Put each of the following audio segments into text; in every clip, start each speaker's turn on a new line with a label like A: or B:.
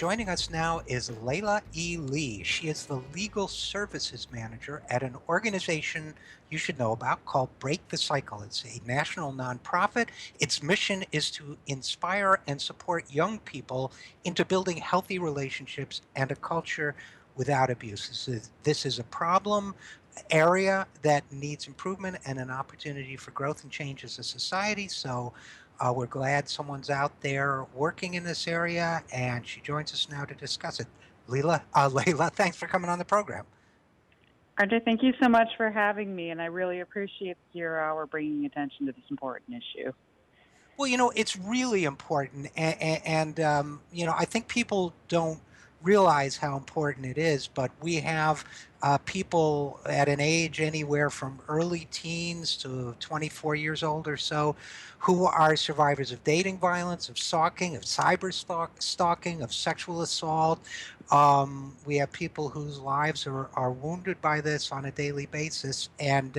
A: Joining us now is Laila Leigh. She is the Legal Services Manager at an organization you should know about called Break the Cycle. It's a national nonprofit. Its mission is to inspire and support young people into building healthy relationships and a culture without abuse. This is a problem area that needs improvement and an opportunity for growth and change as a society. So we're glad someone's out there working in this area, and she joins us now to discuss it. Laila, thanks for coming on the program.
B: RJ, thank you so much for having me, and I really appreciate the 0 hour bringing attention to this important issue.
A: Well, it's really important, and I think people don't realize how important it is. But we have people at an age anywhere from early teens to 24 years old or so, who are survivors of dating violence, of stalking, of stalking, of sexual assault. We have people whose lives are wounded by this on a daily basis, and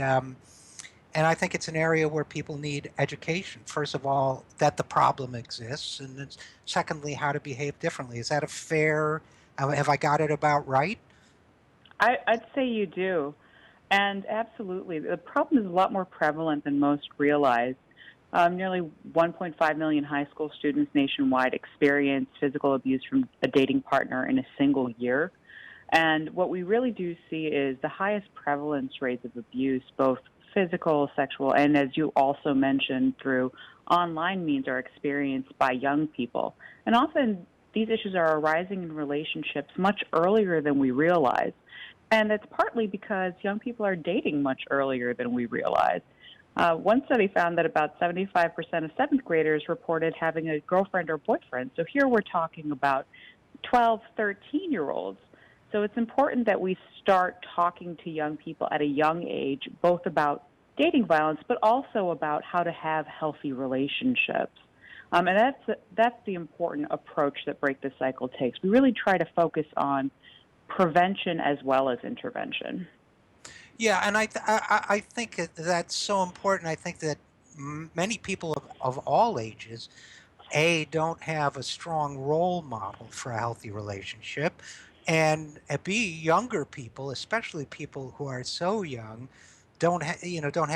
A: I think it's an area where people need education. First of all, that the problem exists, and then secondly, how to behave differently. Is that a fair? Have I got it about right?
B: I'd say you do. And absolutely, the problem is a lot more prevalent than most realize. Nearly 1.5 million high school students nationwide experience physical abuse from a dating partner in a single year. And what we really do see is the highest prevalence rates of abuse, both physical, sexual, and as you also mentioned, through online means are experienced by young people. And often these issues are arising in relationships much earlier than we realize. And it's partly because young people are dating much earlier than we realize. One study found that about 75% of seventh graders reported having a girlfriend or boyfriend. So here we're talking about 12, 13-year-olds. So it's important that we start talking to young people at a young age, both about dating violence, but also about how to have healthy relationships. And that's the important approach that Break the Cycle takes. We really try to focus on prevention as well as intervention.
A: Yeah, and I think that's so important. I think that many people of all ages, A, don't have a strong role model for a healthy relationship, and B, younger people, especially people who are so young, don't have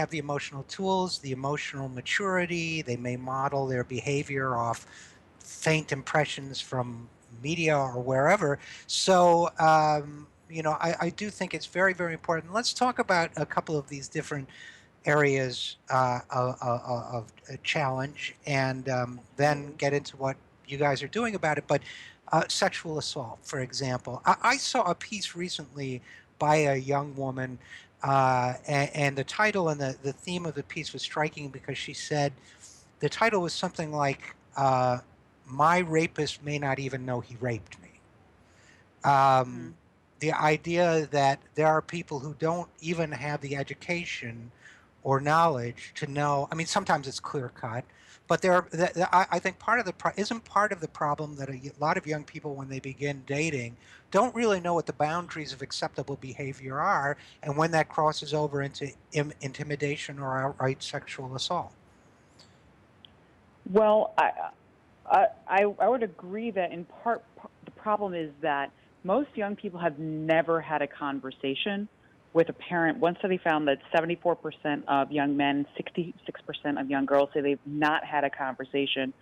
A: the emotional tools, the emotional maturity. They may model their behavior off faint impressions from media or wherever. So I do think it's very, very important. Let's talk about a couple of these different areas of a challenge, and then get into what you guys are doing about it. But sexual assault, for example, I saw a piece recently by a young woman, and the title and the theme of the piece was striking because she said the title was something like, "My rapist may not even know he raped me." Um,
B: Mm-hmm.
A: the idea that there are people who don't even have the education or knowledge to know. I mean, sometimes it's clear cut, but I think part of the isn't part of the problem that a lot of young people, when they begin dating, don't really know what the boundaries of acceptable behavior are, and when that crosses over into intimidation or outright sexual assault.
B: Well, I would agree that in part the problem is that most young people have never had a conversation with a parent. One study found that 74% of young men, 66% of young girls say they've not had a conversation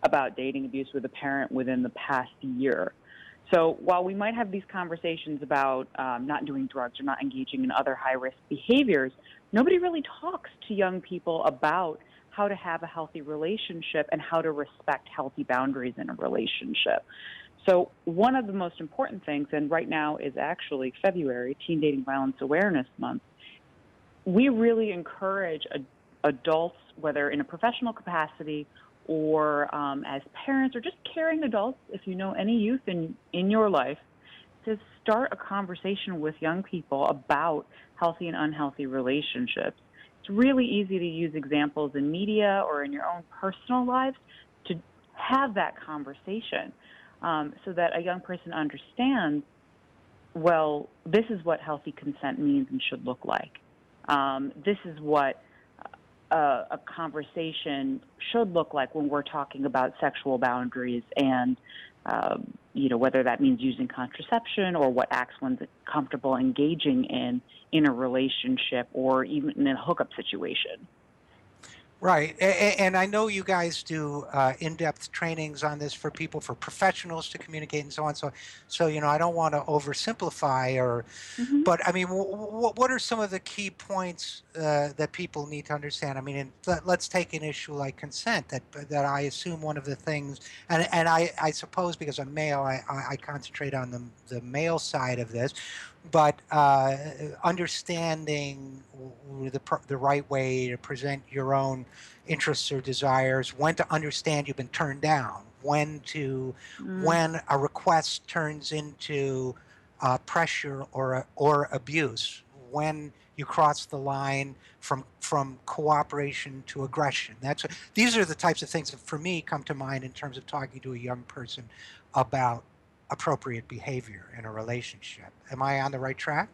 B: about dating abuse with a parent within the past year. So while we might have these conversations about not doing drugs or not engaging in other high-risk behaviors, nobody really talks to young people about how to have a healthy relationship and how to respect healthy boundaries in a relationship. So one of the most important things, and right now is actually February, Teen Dating Violence Awareness Month, we really encourage adults, whether in a professional capacity or as parents or just caring adults, if you know any youth in your life, to start a conversation with young people about healthy and unhealthy relationships. It's really easy to use examples in media or in your own personal lives to have that conversation, so that a young person understands, well, this is what healthy consent means and should look like. This is what a conversation should look like when we're talking about sexual boundaries and whether that means using contraception or what acts one's comfortable engaging in a relationship or even in a hookup situation.
A: Right. And I know you guys do in-depth trainings on this for people, for professionals to communicate and so on. So, I don't want to oversimplify
B: Hmm.
A: but I mean, what are some of the key points that people need to understand? I mean, let's take an issue like consent. That I assume one of the things, and I suppose because I'm male, I concentrate on the male side of this, but understanding the right way to present your own interests or desires, when to understand you've been turned down,
B: Mm.
A: when a request turns into pressure or abuse, when you cross the line from cooperation to aggression. These are the types of things that for me come to mind in terms of talking to a young person about appropriate behavior in a relationship. Am I on the right track?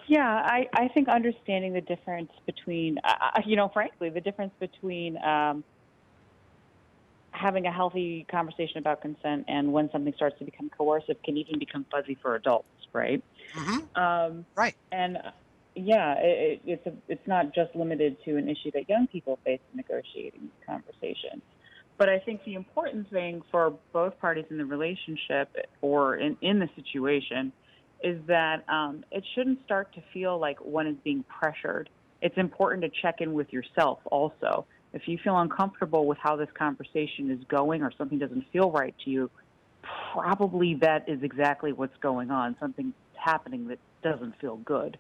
B: Yeah, I think understanding the difference between, frankly, the difference between having a healthy conversation about consent and when something starts to become coercive can even become fuzzy for adults, right?
A: Mm-hmm.
B: Um,
A: Right.
B: and yeah, it's not just limited to an issue that young people face in negotiating conversations. But I think the important thing for both parties in the relationship or in the situation is that it shouldn't start to feel like one is being pressured. It's important to check in with yourself also. If you feel uncomfortable with how this conversation is going or something doesn't feel right to you, probably that is exactly what's going on. Something's happening that doesn't feel good.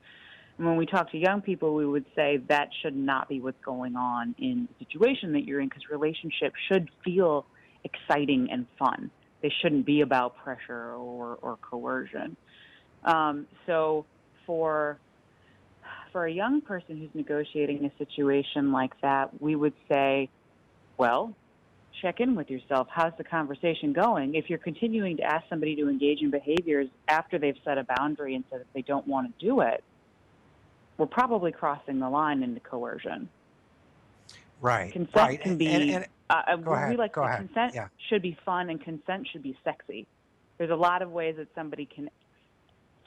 B: And when we talk to young people, we would say that should not be what's going on in the situation that you're in, because relationships should feel exciting and fun. They shouldn't be about pressure or coercion. So for a young person who's negotiating a situation like that, we would say, well, check in with yourself. How's the conversation going? If you're continuing to ask somebody to engage in behaviors after they've set a boundary and said that they don't want to do it, we're probably crossing the line into coercion.
A: Right.
B: Consent
A: Right.
B: can
A: And
B: be,
A: go
B: we
A: ahead.
B: like to
A: Go
B: say
A: ahead.
B: consent
A: Yeah.
B: should be fun and consent should be sexy. There's a lot of ways that somebody can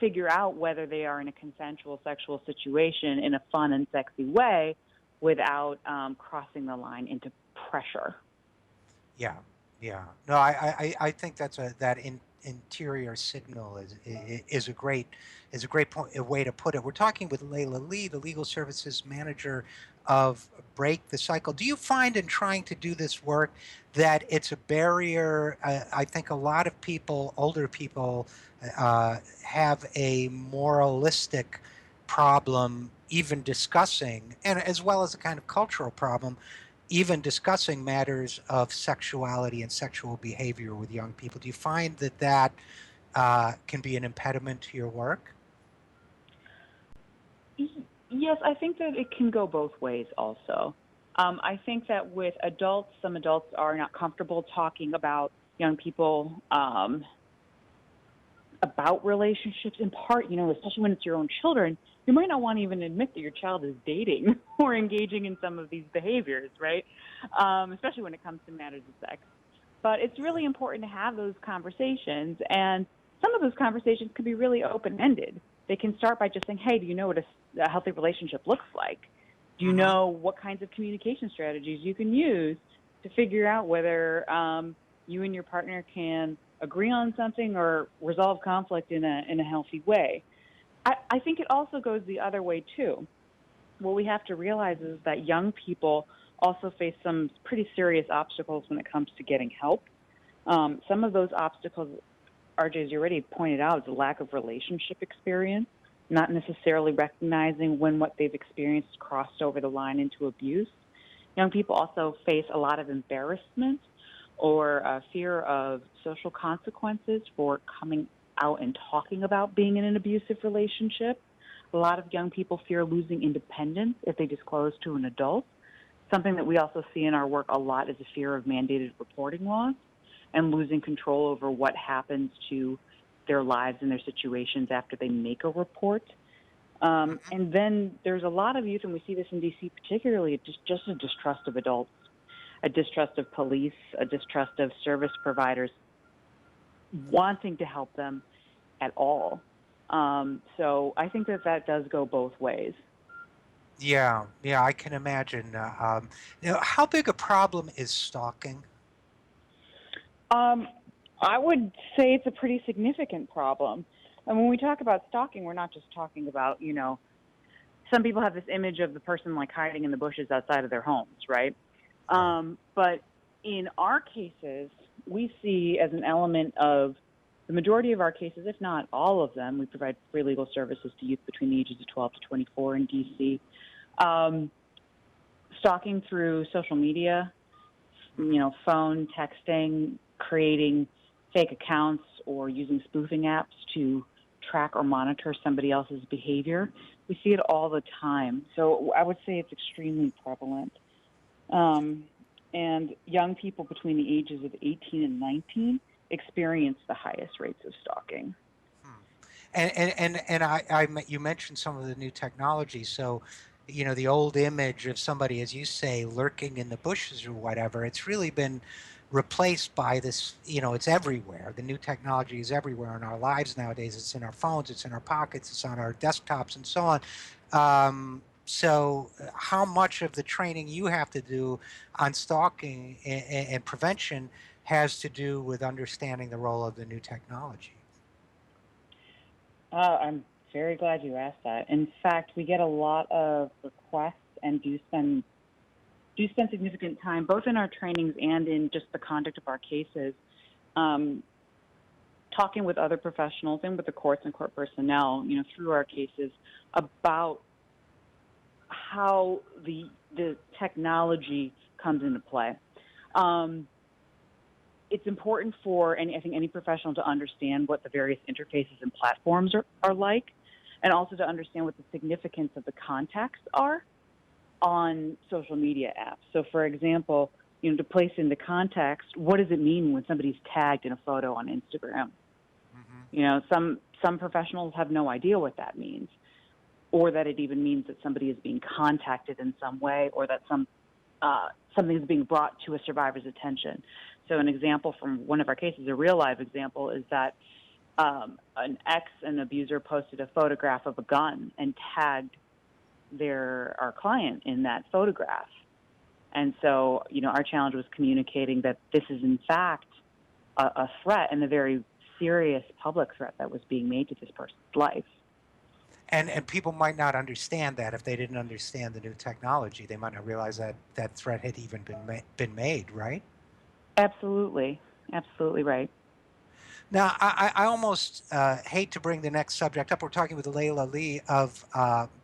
B: figure out whether they are in a consensual sexual situation in a fun and sexy way without crossing the line into pressure.
A: Yeah, yeah. No, I think that interior signal is a great point, a way to put it. We're talking with Laila Leigh, the legal services manager of Break the Cycle. Do you find in trying to do this work that it's a barrier? I think a lot of people, older people, have a moralistic problem even discussing, and as well as a kind of cultural problem even discussing matters of sexuality and sexual behavior with young people. Do you find that can be an impediment to your work?
B: Yes, I think that it can go both ways also. I think that with adults, some adults are not comfortable talking about young people about relationships in part, especially when it's your own children. You might not want to even admit that your child is dating or engaging in some of these behaviors, right? Especially when it comes to matters of sex. But it's really important to have those conversations. And some of those conversations can be really open ended. They can start by just saying, hey, do you know what a healthy relationship looks like? Do you
A: Mm-hmm.
B: know what kinds of communication strategies you can use to figure out whether you and your partner can agree on something or resolve conflict in a healthy way? I think it also goes the other way too. What we have to realize is that young people also face some pretty serious obstacles when it comes to getting help. Some of those obstacles, RJ, as you already pointed out, is a lack of relationship experience, not necessarily recognizing when what they've experienced crossed over the line into abuse. Young people also face a lot of embarrassment or fear of social consequences for coming out and talking about being in an abusive relationship. A lot of young people fear losing independence if they disclose to an adult. Something that we also see in our work a lot is a fear of mandated reporting laws and losing control over what happens to their lives and their situations after they make a report.
A: Mm-hmm.
B: And then there's a lot of youth, and we see this in DC particularly, just a distrust of adults, a distrust of police, a distrust of service providers. wanting to help them at all. So I think that does go both ways.
A: Yeah, yeah, I can imagine. How big a problem is stalking?
B: Um, I would say it's a pretty significant problem. And when we talk about stalking, we're not just talking about, some people have this image of the person like hiding in the bushes outside of their homes, right?
A: Right.
B: But in our cases, we see as an element of the majority of our cases, if not all of them, we provide free legal services to youth between the ages of 12 to 24 in DC. Um, Stalking through social media,
A: Hmm.
B: phone, texting, creating fake accounts, or using spoofing apps to track or monitor somebody else's behavior. We see it all the time. So I would say it's extremely prevalent. Um, and young people between the ages of 18 and 19 experience the highest rates of stalking.
A: Hmm. And you mentioned some of the new technology. So, the old image of somebody, as you say, lurking in the bushes or whatever, it's really been replaced by this. It's everywhere. The new technology is everywhere in our lives nowadays. It's in our phones, it's in our pockets, it's on our desktops, and so on. So, how much of the training you have to do on stalking and prevention has to do with understanding the role of the new technology?
B: I'm very glad you asked that. In fact, we get a lot of requests and do spend significant time both in our trainings and in just the conduct of our cases, um, talking with other professionals and with the courts and court personnel, through our cases about how the technology comes into play. Um, it's important for I think any professional to understand what the various interfaces and platforms are like, and also to understand what the significance of the contexts are on social media apps. So, for example, to place into context, what does it mean when somebody's tagged in a photo on Instagram?
A: Hmm.
B: Some professionals have no idea what that means, or that it even means that somebody is being contacted in some way, or that something is being brought to a survivor's attention. So, an example from one of our cases, a real live example, is that an abuser posted a photograph of a gun and tagged our client in that photograph. And so, our challenge was communicating that this is in fact a threat, and a very serious public threat that was being made to this person's life.
A: And people might not understand that if they didn't understand the new technology. They might not realize that that threat had even been made, right?
B: Absolutely, absolutely right.
A: Now, I almost hate to bring the next subject up. We're talking with Laila Leigh of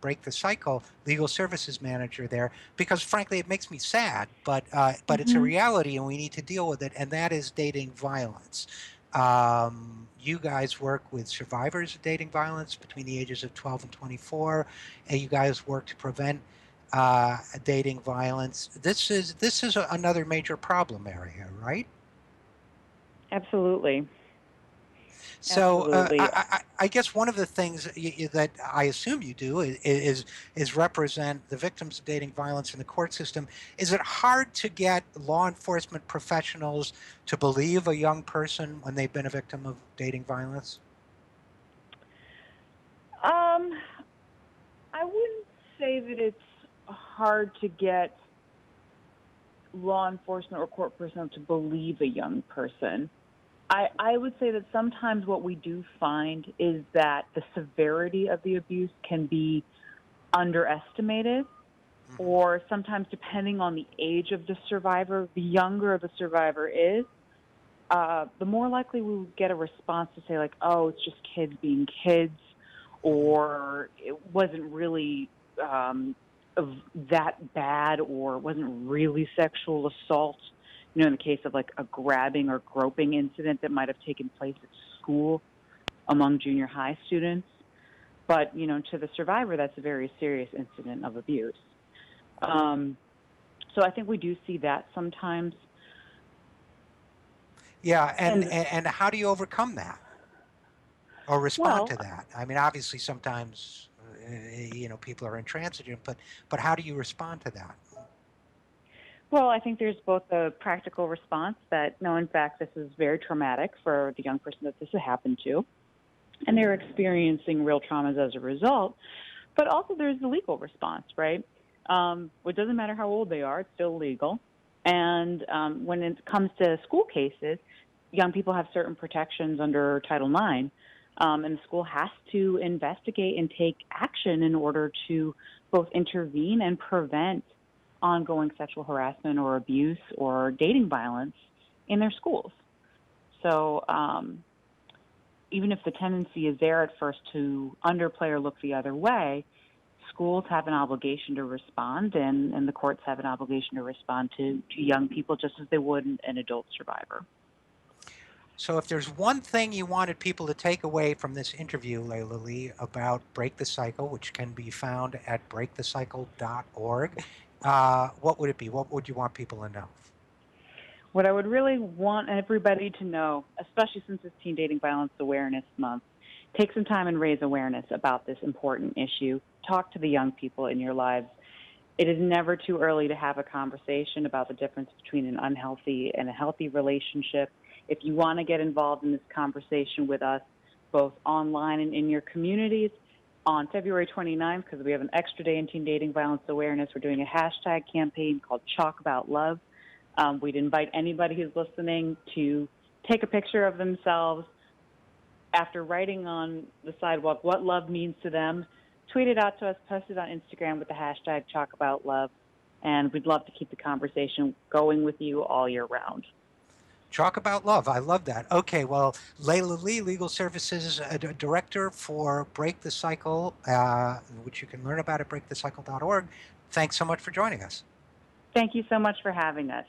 A: Break the Cycle, legal services manager there, because frankly, it makes me sad, but it's a
B: Hmm.
A: reality, and we need to deal with it, and that is dating violence. You guys work with survivors of dating violence between the ages of 12 and 24, and you guys work to prevent dating violence. This is another major problem area, right?
B: Absolutely,
A: So
B: absolutely.
A: I guess one of the things that I assume you do is represent the victims of dating violence in the court system. Is it hard to get law enforcement professionals to believe a young person when they've been a victim of dating violence?
B: Um, I wouldn't say that it's hard to get law enforcement or court personnel to believe a young person. I would say that sometimes what we do find is that the severity of the abuse can be underestimated,
A: Hmm.
B: or sometimes depending on the age of the survivor, the younger the survivor is, the more likely we will get a response to say, like, oh, it's just kids being kids,
A: Hmm.
B: or it wasn't really that bad, or it wasn't really sexual assault. In the case of like a grabbing or groping incident that might have taken place at school among junior high students. But, to the survivor, that's a very serious incident of abuse. Um, so I think we do see that sometimes.
A: Yeah,
B: And,
A: and how do you overcome that or respond
B: well,
A: to that? I mean, obviously, sometimes people are intransigent, but how do you respond to that?
B: Well, I think there's both a practical response that, no, in fact, this is very traumatic for the young person that this has happened to, and they're experiencing real traumas as a result. But also, there's the legal response, right? It doesn't matter how old they are; it's still legal. And when it comes to school cases, young people have certain protections under Title IX, and the school has to investigate and take action in order to both intervene and prevent ongoing sexual harassment or abuse or dating violence in their schools. So even if the tendency is there at first to underplay or look the other way, schools have an obligation to respond, and the courts have an obligation to respond to young people just as they would an adult survivor.
A: So if there's one thing you wanted people to take away from this interview, Leigh, about Break the Cycle, which can be found at breakthecycle.org, what would it be? What would you want people to know?
B: What I would really want everybody to know, especially since it's Teen Dating Violence Awareness Month, take some time and raise awareness about this important issue. Talk to the young people in your lives. It is never too early to have a conversation about the difference between an unhealthy and a healthy relationship. If you want to get involved in this conversation with us, both online and in your communities, on February 29th, because we have an extra day in teen dating violence awareness, we're doing a hashtag campaign called Chalk About Love. We'd invite anybody who's listening to take a picture of themselves after writing on the sidewalk what love means to them, tweet it out to us, post it on Instagram with the hashtag #ChalkAboutLove, and we'd love to keep the conversation going with you all year round.
A: Talk about love. I love that. Okay, well, Leigh, Legal Services Director for Break the Cycle, which you can learn about at breakthecycle.org. Thanks so much for joining us.
B: Thank you so much for having us.